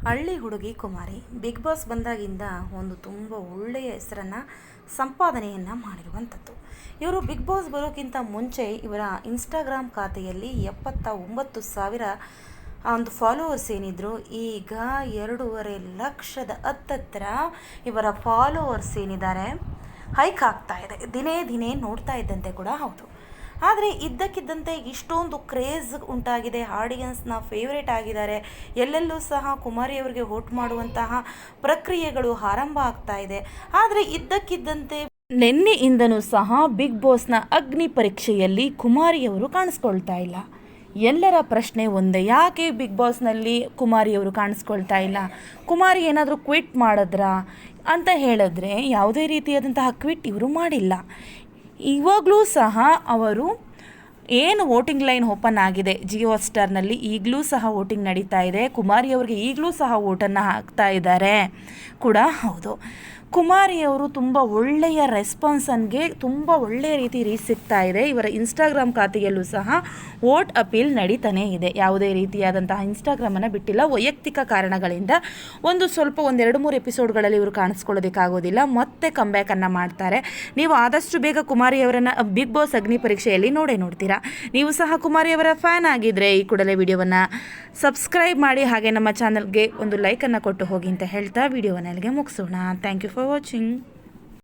ಹಳ್ಳಿ ಹುಡುಗಿ ಕುಮಾರಿ big boss ಬಂದಾಗಿಂದ ಒಂದು ತುಂಬ ಒಳ್ಳೆಯ ಹೆಸರನ್ನು ಸಂಪಾದನೆಯನ್ನು ಮಾಡಿರುವಂಥದ್ದು. ಇವರು ಬಿಗ್ ಬಾಸ್ ಬರೋಕ್ಕಿಂತ ಮುಂಚೆ ಇವರ ಇನ್ಸ್ಟಾಗ್ರಾಮ್ ಖಾತೆಯಲ್ಲಿ 79,000 ಒಂದು ಫಾಲೋವರ್ಸ್ ಏನಿದ್ರು, ಈಗ 2.5 ಲಕ್ಷದ ಹತ್ತತ್ರ ಇವರ ಫಾಲೋವರ್ಸ್ ಏನಿದ್ದಾರೆ ಹೈಕ್ ಆಗ್ತಾ ಇದೆ. ದಿನೇ ದಿನೇ ನೋಡ್ತಾ ಇದ್ದಂತೆ ಕೂಡ ಹೌದು. ಆದರೆ ಇದ್ದಕ್ಕಿದ್ದಂತೆ ಇಷ್ಟೊಂದು ಕ್ರೇಜ್ ಉಂಟಾಗಿದೆ, ಆಡಿಯನ್ಸ್ನ ಫೇವ್ರೇಟ್ ಆಗಿದ್ದಾರೆ. ಎಲ್ಲೆಲ್ಲೂ ಸಹ ಕುಮಾರಿಯವರಿಗೆ ವೋಟ್ ಮಾಡುವಂತಹ ಪ್ರಕ್ರಿಯೆಗಳು ಆರಂಭ ಆಗ್ತಾ ಇದೆ. ಆದರೆ ಇದ್ದಕ್ಕಿದ್ದಂತೆ ನಿನ್ನೆಯಿಂದನೂ ಸಹ ಬಿಗ್ ಬಾಸ್ನ ಅಗ್ನಿ ಪರೀಕ್ಷೆಯಲ್ಲಿ ಕುಮಾರಿಯವರು ಕಾಣಿಸ್ಕೊಳ್ತಾ ಇಲ್ಲ. ಎಲ್ಲರ ಪ್ರಶ್ನೆ ಒಂದೇ, ಯಾಕೆ ಬಿಗ್ ಬಾಸ್ನಲ್ಲಿ ಕುಮಾರಿಯವರು ಕಾಣಿಸ್ಕೊಳ್ತಾ ಇಲ್ಲ? ಕುಮಾರಿ ಏನಾದರೂ ಕ್ವಿಟ್ ಮಾಡಿದ್ರಾ ಅಂತ ಹೇಳಿದ್ರೆ ಯಾವುದೇ ರೀತಿಯಾದಂತಹ ಕ್ವಿಟ್ ಇವರು ಮಾಡಿಲ್ಲ. ಇವಾಗಲೂ ಸಹ ಅವರು ಏನು ವೋಟಿಂಗ್ ಲೈನ್ ಓಪನ್ ಆಗಿದೆ ಜಿಯೋ ಹಾಟ್‌ಸ್ಟಾರ್ನಲ್ಲಿ, ಈಗಲೂ ಸಹ ವೋಟಿಂಗ್ ನಡೀತಾ ಇದೆ. ಕುಮಾರಿಯವರಿಗೆ ಈಗಲೂ ಸಹ ವೋಟನ್ನು ಹಾಕ್ತಾ ಇದ್ದಾರೆ ಕೂಡ ಹೌದು. ಕುಮಾರಿಯವರು ತುಂಬ ಒಳ್ಳೆಯ ರೆಸ್ಪಾನ್ಸನ್ಗೆ ತುಂಬ ಒಳ್ಳೆಯ ರೀತಿ ರೀಚ್ ಸಿಗ್ತಾ ಇದೆ. ಇವರ ಇನ್ಸ್ಟಾಗ್ರಾಮ್ ಖಾತೆಯಲ್ಲೂ ಸಹ ವೋಟ್ ಅಪೀಲ್ ನಡೀತಾನೇ ಇದೆ. ಯಾವುದೇ ರೀತಿಯಾದಂತಹ ಇನ್ಸ್ಟಾಗ್ರಾಮನ್ನು ಬಿಟ್ಟಿಲ್ಲ. ವೈಯಕ್ತಿಕ ಕಾರಣಗಳಿಂದ ಒಂದು 2-3 ಎಪಿಸೋಡ್ಗಳಲ್ಲಿ ಇವರು ಕಾಣಿಸ್ಕೊಳ್ಳೋದಕ್ಕಾಗೋದಿಲ್ಲ, ಮತ್ತೆ ಕಂಬ್ಯಾಕನ್ನು ಮಾಡ್ತಾರೆ. ನೀವು ಆದಷ್ಟು ಬೇಗ ಕುಮಾರಿಯವರನ್ನು ಬಿಗ್ ಬಾಸ್ ಅಗ್ನಿ ಪರೀಕ್ಷೆಯಲ್ಲಿ ನೋಡ್ತೀರಾ. ನೀವು ಸಹ ಕುಮಾರಿಯವರ ಫ್ಯಾನ್ ಆಗಿದ್ದರೆ ಈ ಕೂಡಲೇ ವಿಡಿಯೋವನ್ನು ಸಬ್ಸ್ಕ್ರೈಬ್ ಮಾಡಿ, ಹಾಗೆ ನಮ್ಮ ಚಾನಲ್ಗೆ ಒಂದು ಲೈಕನ್ನು ಕೊಟ್ಟು ಹೋಗಿ ಅಂತ ಹೇಳ್ತಾ ವಿಡಿಯೋವನ್ನು ಅಲ್ಲಿಗೆ ಮುಗಿಸೋಣ. Thank you for watching.